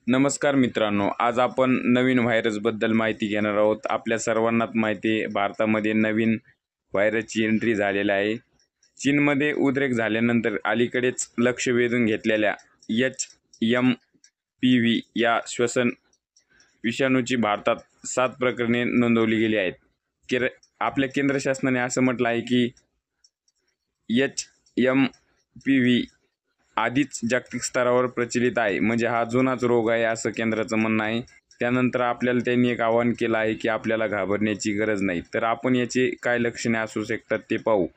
नमस्कार मित्रांनो, आज आपण नवीन व्हायरसबद्दल माहिती घेणार आहोत। आपल्या सर्वांनाच माहिती आहे, भारतामध्ये नवीन व्हायरसची एंट्री झालेली आहे। चीनमध्ये उद्रेक झाल्यानंतर अलीकडेच लक्ष वेधून घेतलेल्या HMPV या श्वसन विषाणूची भारतात 7 प्रकरणे नोंदवली गेली आहेत। आपल्या केंद्र शासनाने असं म्हटलं आहे की HMPV आधीच जागतिक स्तरावर प्रचलित आहे, म्हणजे हा जुनाच रोग आहे असं केंद्राचं म्हणणं आहे। त्यानंतर आपल्याला त्यांनी एक आवाहन केलं आहे की आपल्याला घाबरण्याची गरज नाही। तर आपण याचे काय लक्षणे असू शकतात ते पाहू।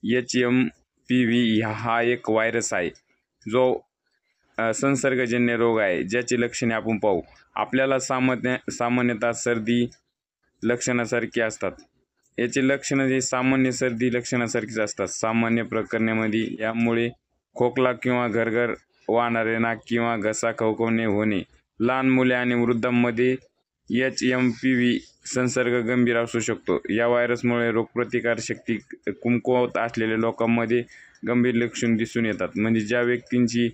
HMPV हा एक व्हायरस आहे जो संसर्गजन्य रोग आहे, ज्याची लक्षणे आपण पाहू। आपल्याला सामान्यतः सर्दी लक्षणासारखी असतात। याची लक्षणे हे सामान्य सर्दी लक्षणासारखीच असतात। सामान्य प्रकरणामध्ये यामुळे खोकला किंवा घरघर वाहणारे नाक किंवा घसा खवखवणे होणे। लहान मुले आणि वृद्धांमध्ये HMPV संसर्ग गंभीर असू शकतो। या व्हायरसमुळे रोगप्रतिकारशक्ती कमकुवत असलेल्या लोकांमध्ये गंभीर लक्षणे दिसून येतात, म्हणजे ज्या व्यक्तींची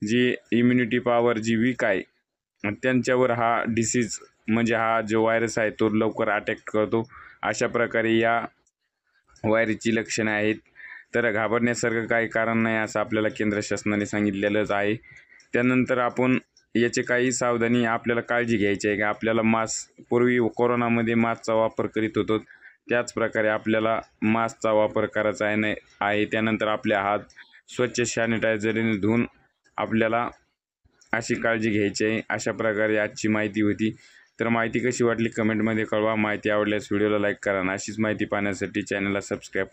जी इम्युनिटी पॉवर जी वीक आहे त्यांच्यावर हा डिसीज म्हणजे हा जो व्हायरस आहे तो लवकर अटॅक करतो। अशा प्रकारे या व्हायरसची लक्षणे आहेत। तर घाबरण्यासारखं काही कारण नाही असं आपल्याला केंद्र शासनाने सांगितलेलंच आहे। त्यानंतर आपण याचे काही सावधानी आपल्याला काळजी घ्यायची आहे की आपल्याला मास्क, पूर्वी कोरोनामध्ये मास्कचा वापर करीत होतो त्याच प्रकारे आपल्याला मास्कचा वापर करायचा आहे। त्यानंतर आपले हात स्वच्छ सॅनिटायझरने धुवून आपल्याला अशी काळजी घ्यायची आहे। अशा प्रकारे आजची माहिती होती। तर माहिती कशी वाटली कमेंटमध्ये कळवा। माहिती आवडल्यास व्हिडिओला लाईक करा आणि अशीच माहिती पाहण्यासाठी चॅनलला सबस्क्राईब